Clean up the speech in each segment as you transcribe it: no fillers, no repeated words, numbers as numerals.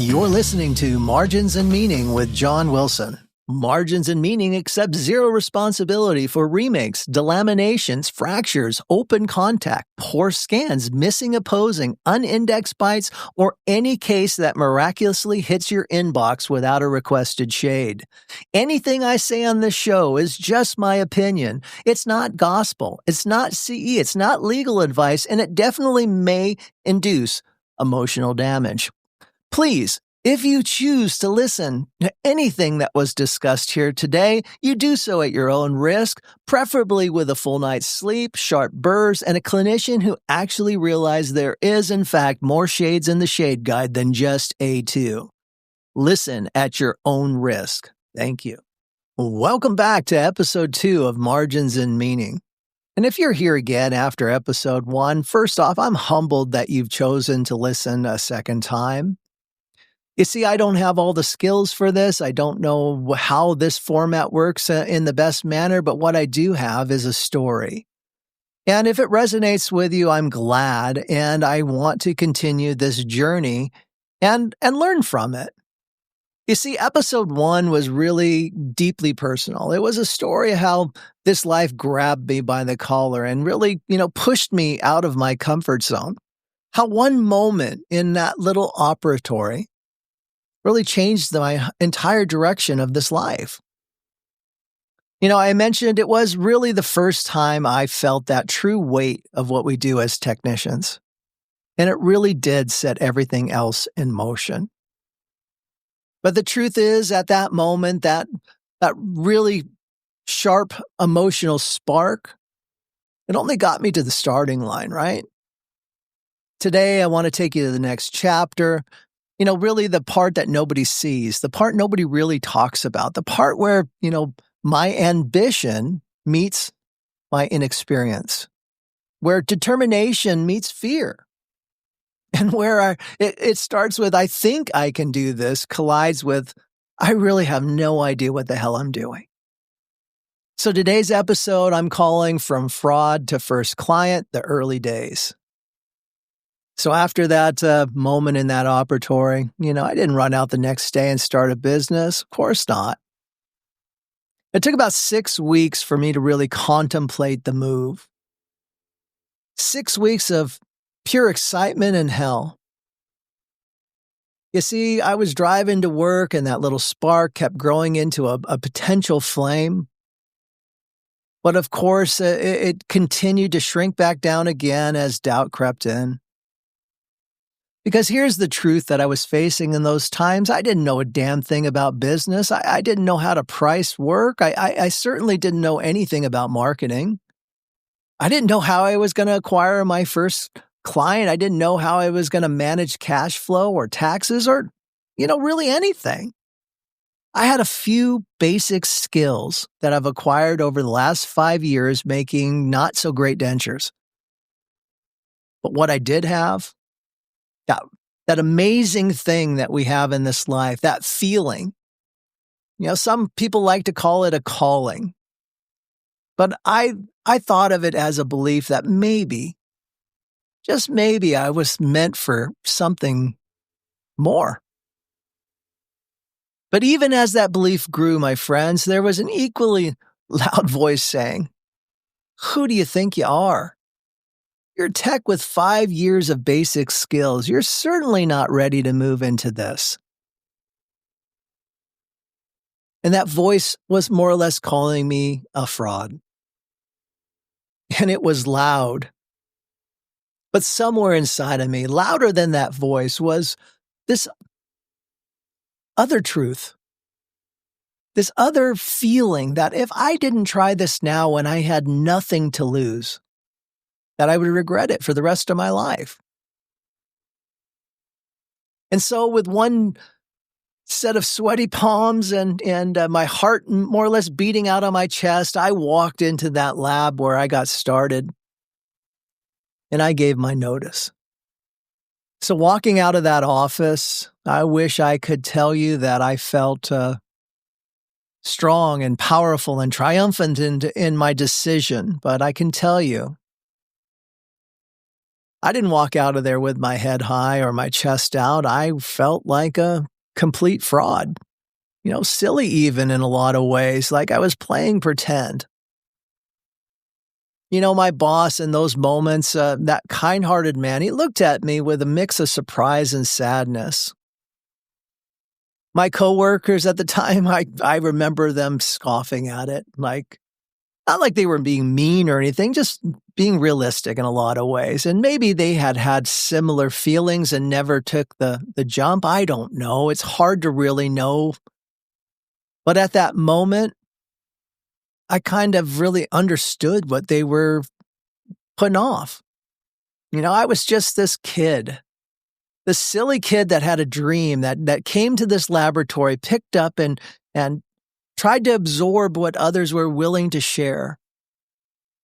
You're listening to Margins and Meaning with John Wilson. Margins and Meaning accept zero responsibility for remakes, delaminations, fractures, open contact, poor scans, missing opposing, unindexed bytes, or any case that miraculously hits your inbox without a requested shade. Anything I say on this show is just my opinion. It's not gospel. It's not CE. It's not legal advice, and it definitely may induce emotional damage. Please, if you choose to listen to anything that was discussed here today, you do so at your own risk, preferably with a full night's sleep, sharp burrs, and a clinician who actually realized there is, in fact, more shades in the shade guide than just A2. Listen at your own risk. Thank you. Welcome back to episode 2 of Margins and Meaning. And if you're here again after episode 1, first off, I'm humbled that you've chosen to listen a second time. You see, I don't have all the skills for this. I don't know how this format works in the best manner, but what I do have is a story. And if it resonates with you, I'm glad, and I want to continue this journey and learn from it. You see, episode 1 was really deeply personal. It was a story of how this life grabbed me by the collar and really, pushed me out of my comfort zone. How one moment in that little operatory really changed my entire direction of this life. I mentioned it was really the first time I felt that true weight of what we do as technicians. And it really did set everything else in motion. But the truth is, at that moment, that really sharp emotional spark, it only got me to the starting line, right? Today, I want to take you to the next chapter. Really the part that nobody sees, the part nobody really talks about, the part where, my ambition meets my inexperience, where determination meets fear, and where it starts with, I think I can do this, collides with, I really have no idea what the hell I'm doing. So today's episode, I'm calling From Fraud to First Client, the Early Days. So after that moment in that operatory, I didn't run out the next day and start a business. Of course not. It took about 6 weeks for me to really contemplate the move. 6 weeks of pure excitement and hell. You see, I was driving to work and that little spark kept growing into a potential flame. But of course, it continued to shrink back down again as doubt crept in. Because here's the truth that I was facing in those times. I didn't know a damn thing about business. I didn't know how to price work. I certainly didn't know anything about marketing. I didn't know how I was going to acquire my first client. I didn't know how I was going to manage cash flow or taxes or, really anything. I had a few basic skills that I've acquired over the last 5 years making not so great dentures. But what I did have, that amazing thing that we have in this life, that feeling. Some people like to call it a calling. But I thought of it as a belief that maybe, just maybe, I was meant for something more. But even as that belief grew, my friends, there was an equally loud voice saying, "Who do you think you are? You're a tech with 5 years of basic skills. You're certainly not ready to move into this." And that voice was more or less calling me a fraud. And it was loud. But somewhere inside of me, louder than that voice, was this other truth. This other feeling that if I didn't try this now when I had nothing to lose, that I would regret it for the rest of my life. And so with one set of sweaty palms and my heart more or less beating out on my chest, I walked into that lab where I got started and I gave my notice. So walking out of that office, I wish I could tell you that I felt strong and powerful and triumphant in my decision, but I can tell you I didn't walk out of there with my head high or my chest out. I felt like a complete fraud. Silly even in a lot of ways, like I was playing pretend. My boss in those moments, that kind-hearted man, he looked at me with a mix of surprise and sadness. My coworkers at the time, I remember them scoffing at it, not like they were being mean or anything, just being realistic in a lot of ways. And maybe they had similar feelings and never took the jump. I don't know. It's hard to really know. But at that moment, I kind of really understood what they were putting off. I was just this kid, this silly kid that had a dream that came to this laboratory, picked up and tried to absorb what others were willing to share.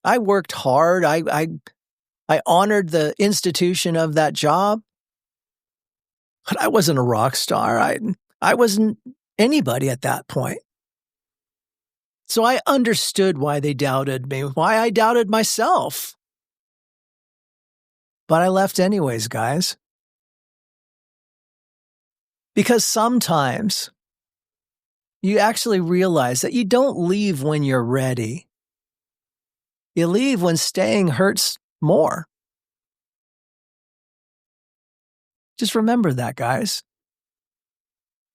I worked hard. I honored the institution of that job, but I wasn't a rock star. I wasn't anybody at that point. So I understood why they doubted me, why I doubted myself. But I left anyways, guys. Because sometimes you actually realize that you don't leave when you're ready. You leave when staying hurts more. Just remember that, guys.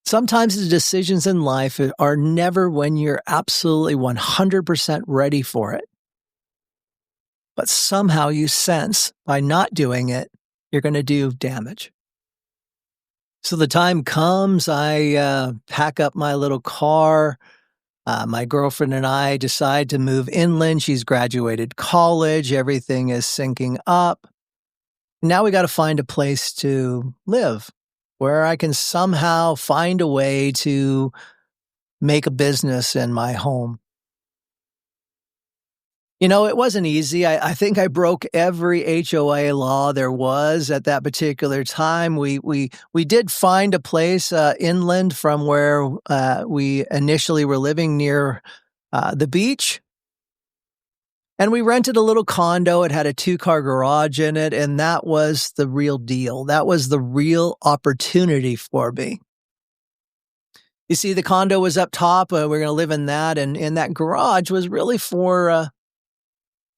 Sometimes the decisions in life are never when you're absolutely 100% ready for it. But somehow you sense by not doing it, you're going to do damage. So the time comes, I pack up my little car. My girlfriend and I decide to move inland. She's graduated college. Everything is syncing up. Now we got to find a place to live where I can somehow find a way to make a business in my home. It wasn't easy. I think I broke every HOA law there was at that particular time. We did find a place inland from where we initially were living near the beach. And we rented a little condo. It had a 2-car garage in it, and that was the real deal. That was the real opportunity for me. You see, the condo was up top. We're going to live in that, and that garage was really for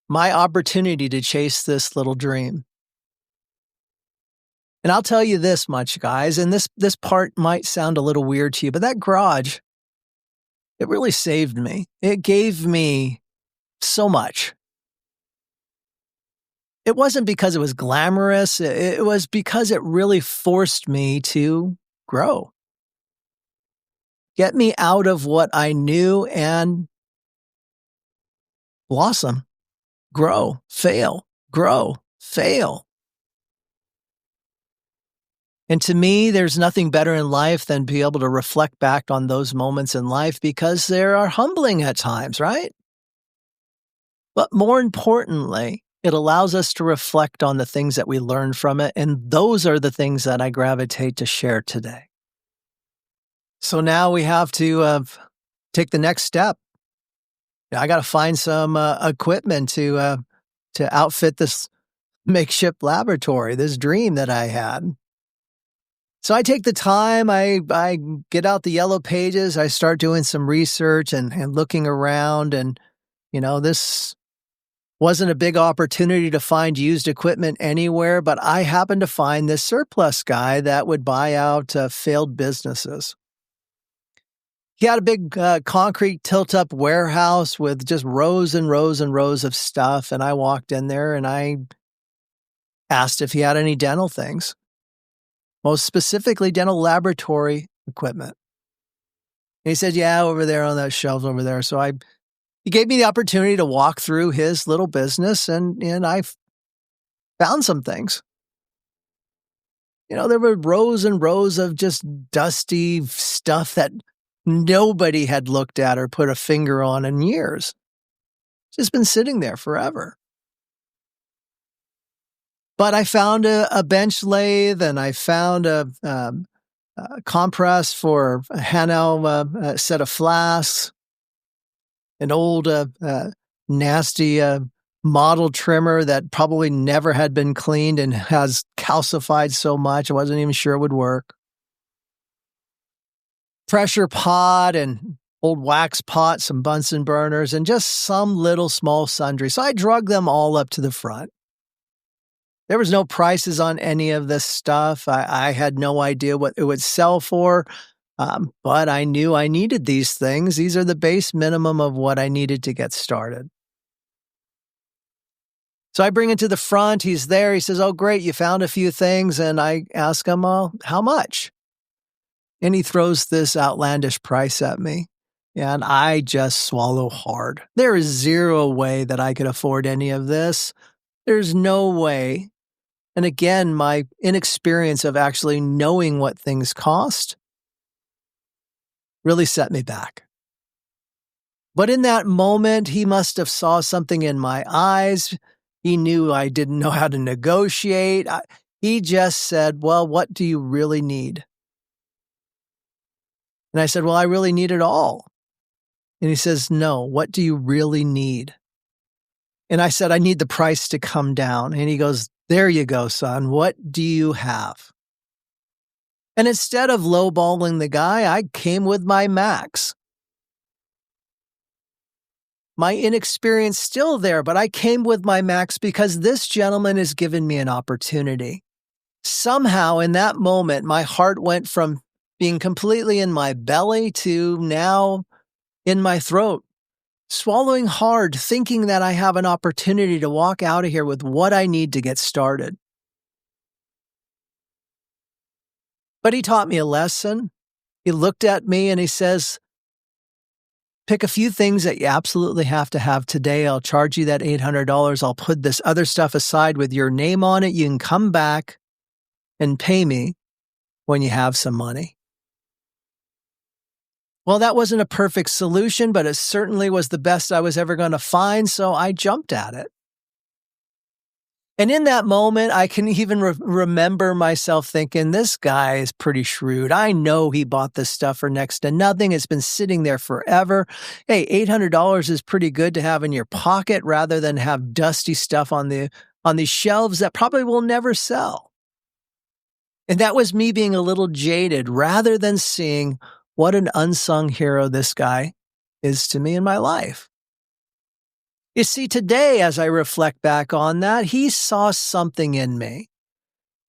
my opportunity to chase this little dream. And I'll tell you this much, guys, and this part might sound a little weird to you, but that garage, it really saved me. It gave me so much. It wasn't because it was glamorous. It was because it really forced me to grow. Get me out of what I knew and blossom, grow, fail, grow, fail. And to me, there's nothing better in life than be able to reflect back on those moments in life because they are humbling at times, right? But more importantly, it allows us to reflect on the things that we learned from it, and those are the things that I gravitate to share today. So now we have to take the next step. I got to find some equipment to outfit this makeshift laboratory, this dream that I had. So I take the time, I get out the yellow pages, I start doing some research and looking around, and this wasn't a big opportunity to find used equipment anywhere, but I happened to find this surplus guy that would buy out failed businesses. He had a big concrete tilt-up warehouse with just rows and rows and rows of stuff, and I walked in there and I asked if he had any dental things, most specifically dental laboratory equipment. And he said, yeah, over there on that shelf over there. So he gave me the opportunity to walk through his little business, and I found some things. There were rows and rows of just dusty stuff that nobody had looked at or put a finger on in years. It's just been sitting there forever. But I found a bench lathe, and I found a compress for a Hanau set of flasks, an old nasty model trimmer that probably never had been cleaned and has calcified so much I wasn't even sure it would work. Pressure pot and old wax pot, some Bunsen burners, and just some little small sundry. So I drug them all up to the front. There was no prices on any of this stuff. I had no idea what it would sell for, but I knew I needed these things. These are the base minimum of what I needed to get started. So I bring it to the front. He's there. He says, "Oh, great, you found a few things." And I ask him, "How much?" And he throws this outlandish price at me. And I just swallow hard. There is zero way that I could afford any of this. There's no way. And again, my inexperience of actually knowing what things cost really set me back. But in that moment, he must have saw something in my eyes. He knew I didn't know how to negotiate. He just said, "Well, what do you really need?" And I said, "Well, I really need it all." And he says, "No, what do you really need?" And I said, "I need the price to come down." And he goes, "There you go, son. What do you have?" And instead of lowballing the guy, I came with my max. My inexperience still there, but I came with my max because this gentleman has given me an opportunity. Somehow in that moment, my heart went from being completely in my belly to now in my throat, swallowing hard, thinking that I have an opportunity to walk out of here with what I need to get started. But he taught me a lesson. He looked at me and he says, "Pick a few things that you absolutely have to have today. I'll charge you that $800. I'll put this other stuff aside with your name on it. You can come back and pay me when you have some money." Well, that wasn't a perfect solution, but it certainly was the best I was ever going to find, so I jumped at it. And in that moment, I can even remember myself thinking, this guy is pretty shrewd. I know he bought this stuff for next to nothing. It's been sitting there forever. Hey, $800 is pretty good to have in your pocket rather than have dusty stuff on these shelves that probably will never sell. And that was me being a little jaded rather than seeing what an unsung hero this guy is to me in my life. You see, today, as I reflect back on that, he saw something in me.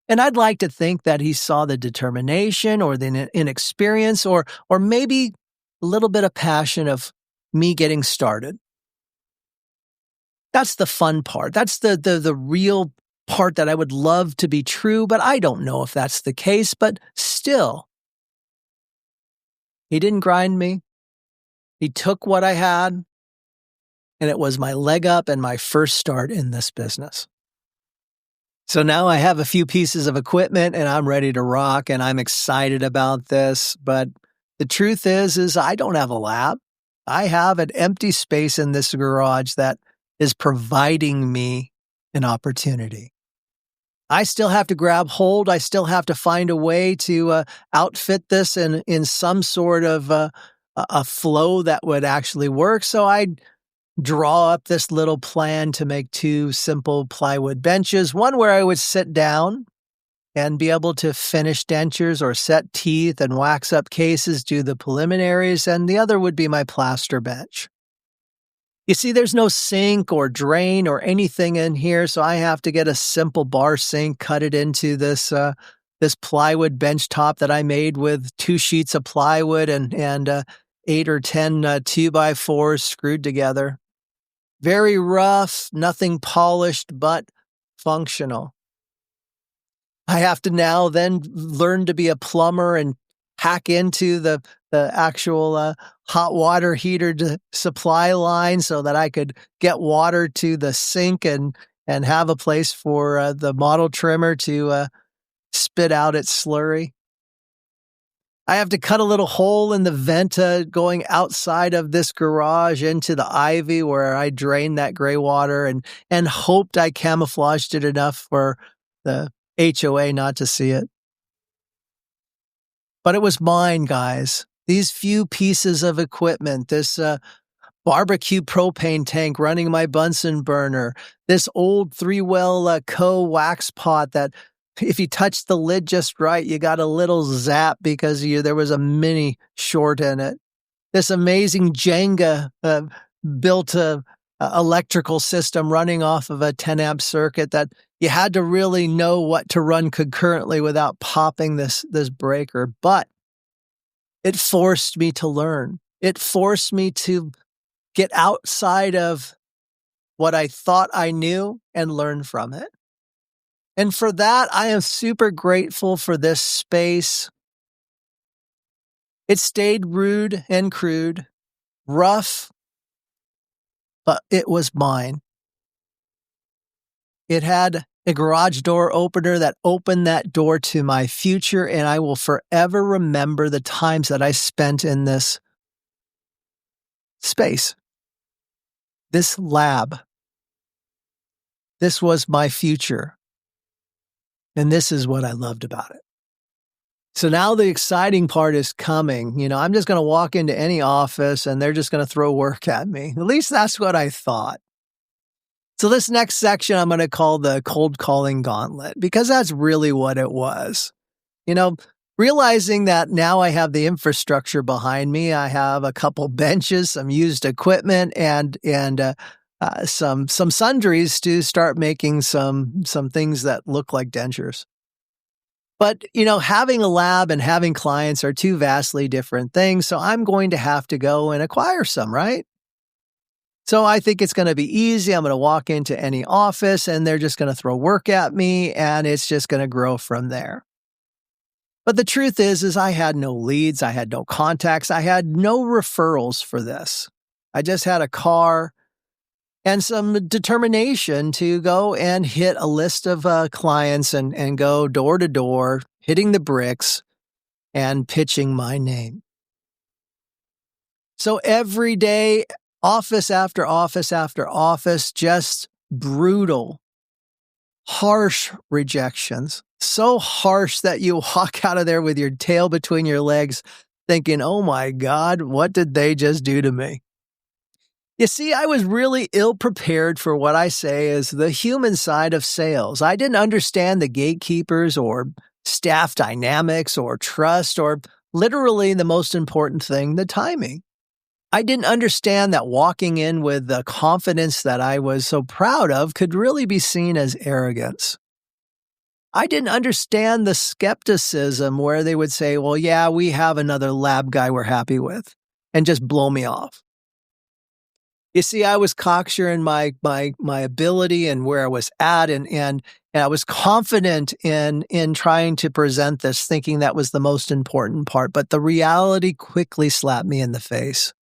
And I'd like to think that he saw the determination or the inexperience or maybe a little bit of passion of me getting started. That's the fun part. That's the real part that I would love to be true, but I don't know if that's the case. But still, he didn't grind me. He took what I had, and it was my leg up and my first start in this business. So now I have a few pieces of equipment and I'm ready to rock and I'm excited about this. But the truth is I don't have a lab. I have an empty space in this garage that is providing me an opportunity. I still have to grab hold. I still have to find a way to outfit this in some sort of a flow that would actually work. So I draw up this little plan to make 2 simple plywood benches, one where I would sit down and be able to finish dentures or set teeth and wax up cases, do the preliminaries, and the other would be my plaster bench. You see, there's no sink or drain or anything in here, so I have to get a simple bar sink, cut it into this plywood bench top that I made with 2 sheets of plywood and 8 or 10 2x4s screwed together. Very rough, nothing polished, but functional. I have to now then learn to be a plumber and hack into the actual hot water heater supply line so that I could get water to the sink and have a place for the model trimmer to spit out its slurry. I have to cut a little hole in the vent going outside of this garage into the ivy where I drained that gray water and hoped I camouflaged it enough for the HOA not to see it. But it was mine, guys. These few pieces of equipment, this barbecue propane tank running my Bunsen burner, this old 3-well wax pot that if you touched the lid just right, you got a little zap because there was a mini short in it. This amazing Jenga built electrical system running off of a 10-amp circuit that you had to really know what to run concurrently without popping this breaker. But it forced me to learn. It forced me to get outside of what I thought I knew and learn from it. And for that, I am super grateful for this space. It stayed rude and crude, rough, but it was mine. It had a garage door opener that opened that door to my future, and I will forever remember the times that I spent in this space, this lab. This was my future. And this is what I loved about it. So now the exciting part is coming. I'm just going to walk into any office and they're just going to throw work at me. At least that's what I thought. So this next section I'm going to call the cold calling gauntlet, because that's really what it was. Realizing that now I have the infrastructure behind me, I have a couple benches, some used equipment, and some sundries to start making some things that look like dentures. But, having a lab and having clients are two vastly different things. So I'm going to have to go and acquire some, right? So I think it's going to be easy. I'm going to walk into any office and they're just going to throw work at me and it's just going to grow from there. But the truth is I had no leads. I had no contacts. I had no referrals for this. I just had a car and some determination to go and hit a list of clients and go door to door, hitting the bricks and pitching my name. So every day, office after office after office, just brutal, harsh rejections. So harsh that you walk out of there with your tail between your legs thinking, oh my God, what did they just do to me? You see, I was really ill-prepared for what I say is the human side of sales. I didn't understand the gatekeepers or staff dynamics or trust or literally the most important thing, the timing. I didn't understand that walking in with the confidence that I was so proud of could really be seen as arrogance. I didn't understand the skepticism where they would say, well, yeah, we have another lab guy we're happy with, and just blow me off. You see, I was cocksure in my ability and where I was at, and I was confident in trying to present this, thinking that was the most important part. But the reality quickly slapped me in the face.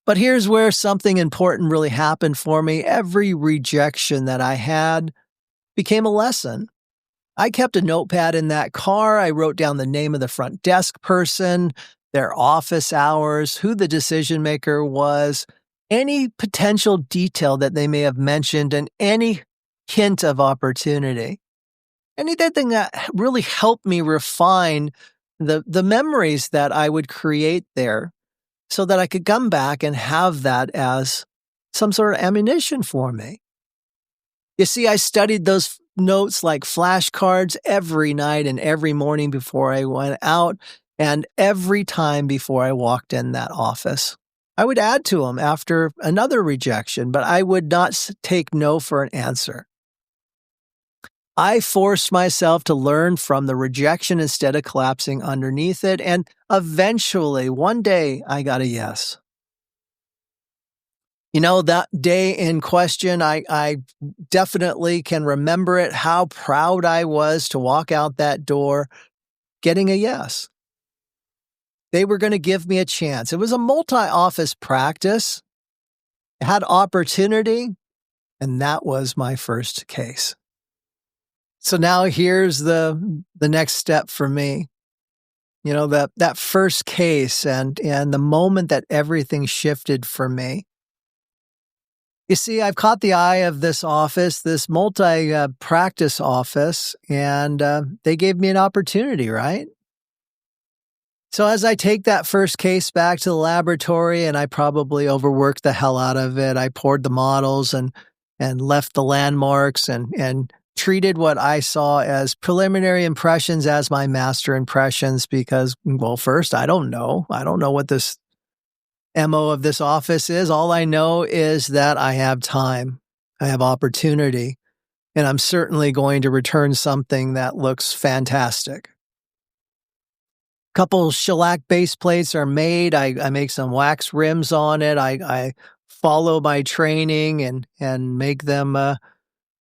But here's where something important really happened for me. Every rejection that I had became a lesson. I kept a notepad in that car. I wrote down the name of the front desk person, their office hours, who the decision maker was, any potential detail that they may have mentioned, and any hint of opportunity. Anything that really helped me refine the memories that I would create there so that I could come back and have that as some sort of ammunition for me. You see, I studied those notes like flashcards every night and every morning before I went out, and every time before I walked in that office. I would add to them after another rejection, but I would not take no for an answer. I forced myself to learn from the rejection instead of collapsing underneath it, and eventually, one day, I got a yes. That day in question, I definitely can remember it, how proud I was to walk out that door getting a yes. They were going to give me a chance. It was a multi-office practice. It had opportunity, and that was my first case. So now here's the next step for me. That first case and the moment that everything shifted for me. You see, I've caught the eye of this office, this multi-practice office, and they gave me an opportunity, right? So as I take that first case back to the laboratory, and I probably overworked the hell out of it, I poured the models and left the landmarks and treated what I saw as preliminary impressions as my master impressions because, well, first, I don't know. I don't know what this MO of this office is. All I know is that I have time, I have opportunity, and I'm certainly going to return something that looks fantastic. Couple shellac base plates are made. I make some wax rims on it. I follow my training and make them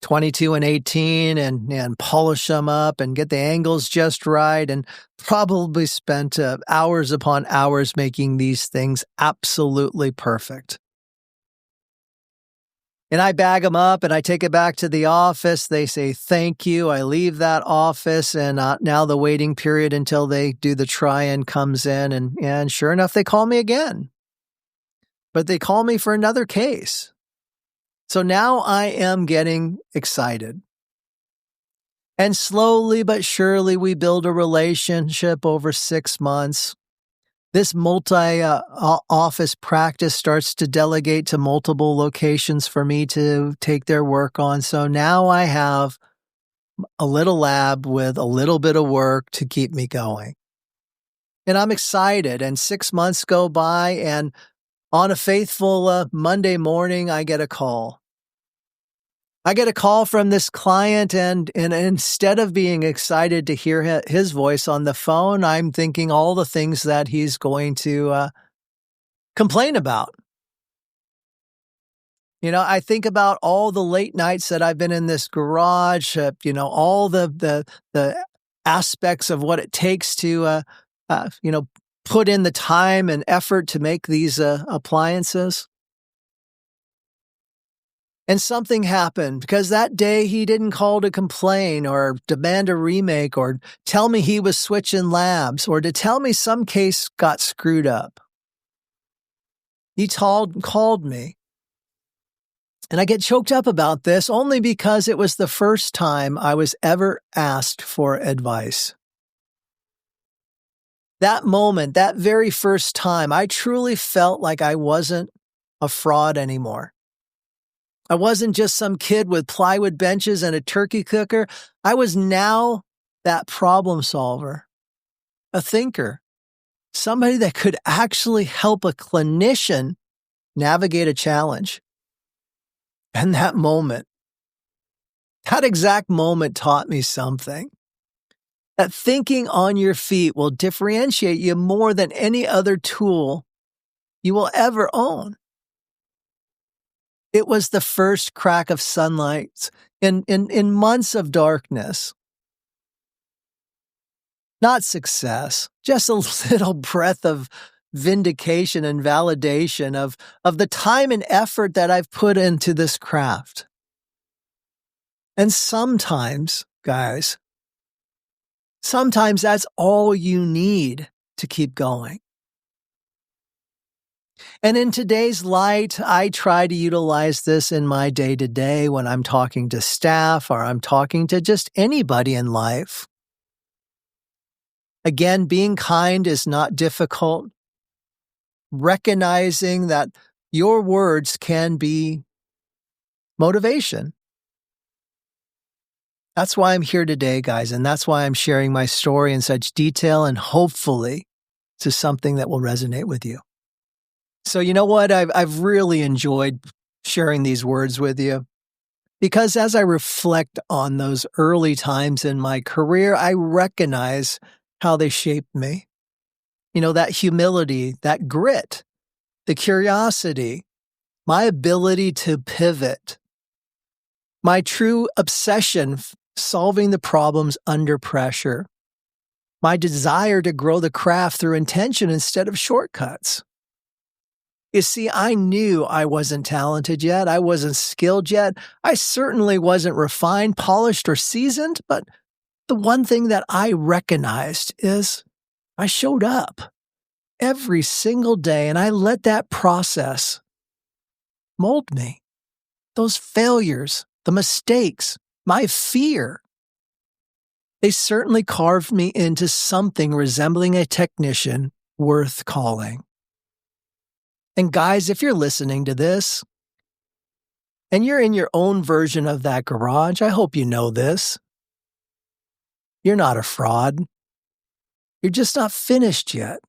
22 and 18 and polish them up and get the angles just right, and probably spent hours upon hours making these things absolutely perfect. And I bag them up and I take it back to the office. They say, thank you. I leave that office, and now the waiting period until they do the try-in comes in, and sure enough, they call me again. But they call me for another case. So now I am getting excited. And slowly but surely, we build a relationship over 6 months. This multi-office practice starts to delegate to multiple locations for me to take their work on. So now I have a little lab with a little bit of work to keep me going. And I'm excited. And 6 months go by, and on a faithful Monday morning, I get a call. I get a call from this client, and instead of being excited to hear his voice on the phone, I'm thinking all the things that he's going to complain about. I think about all the late nights that I've been in this garage, all the aspects of what it takes to, put in the time and effort to make these appliances. And something happened, because that day he didn't call to complain or demand a remake or tell me he was switching labs or to tell me some case got screwed up. He called me. And I get choked up about this only because it was the first time I was ever asked for advice. That moment, that very first time, I truly felt like I wasn't a fraud anymore. I wasn't just some kid with plywood benches and a turkey cooker. I was now that problem solver, a thinker, somebody that could actually help a clinician navigate a challenge. And that exact moment taught me something. That thinking on your feet will differentiate you more than any other tool you will ever own. It was the first crack of sunlight in months of darkness. Not success, just a little breath of vindication and validation of the time and effort that I've put into this craft. And sometimes, guys, sometimes that's all you need to keep going. And in today's light, I try to utilize this in my day-to-day when I'm talking to staff or I'm talking to just anybody in life. Again, being kind is not difficult. Recognizing that your words can be motivation. That's why I'm here today, guys, and that's why I'm sharing my story in such detail, and hopefully to something that will resonate with you. So you know what? I've really enjoyed sharing these words with you, because as I reflect on those early times in my career, I recognize how they shaped me. That humility, that grit, the curiosity, my ability to pivot, my true obsession solving the problems under pressure, my desire to grow the craft through intention instead of shortcuts. You see, I knew I wasn't talented yet. I wasn't skilled yet. I certainly wasn't refined, polished, or seasoned. But the one thing that I recognized is I showed up every single day, and I let that process mold me. Those failures, the mistakes, my fear, They certainly carved me into something resembling a technician worth calling. And guys, if you're listening to this, and you're in your own version of that garage, I hope you know this. You're not a fraud. You're just not finished yet.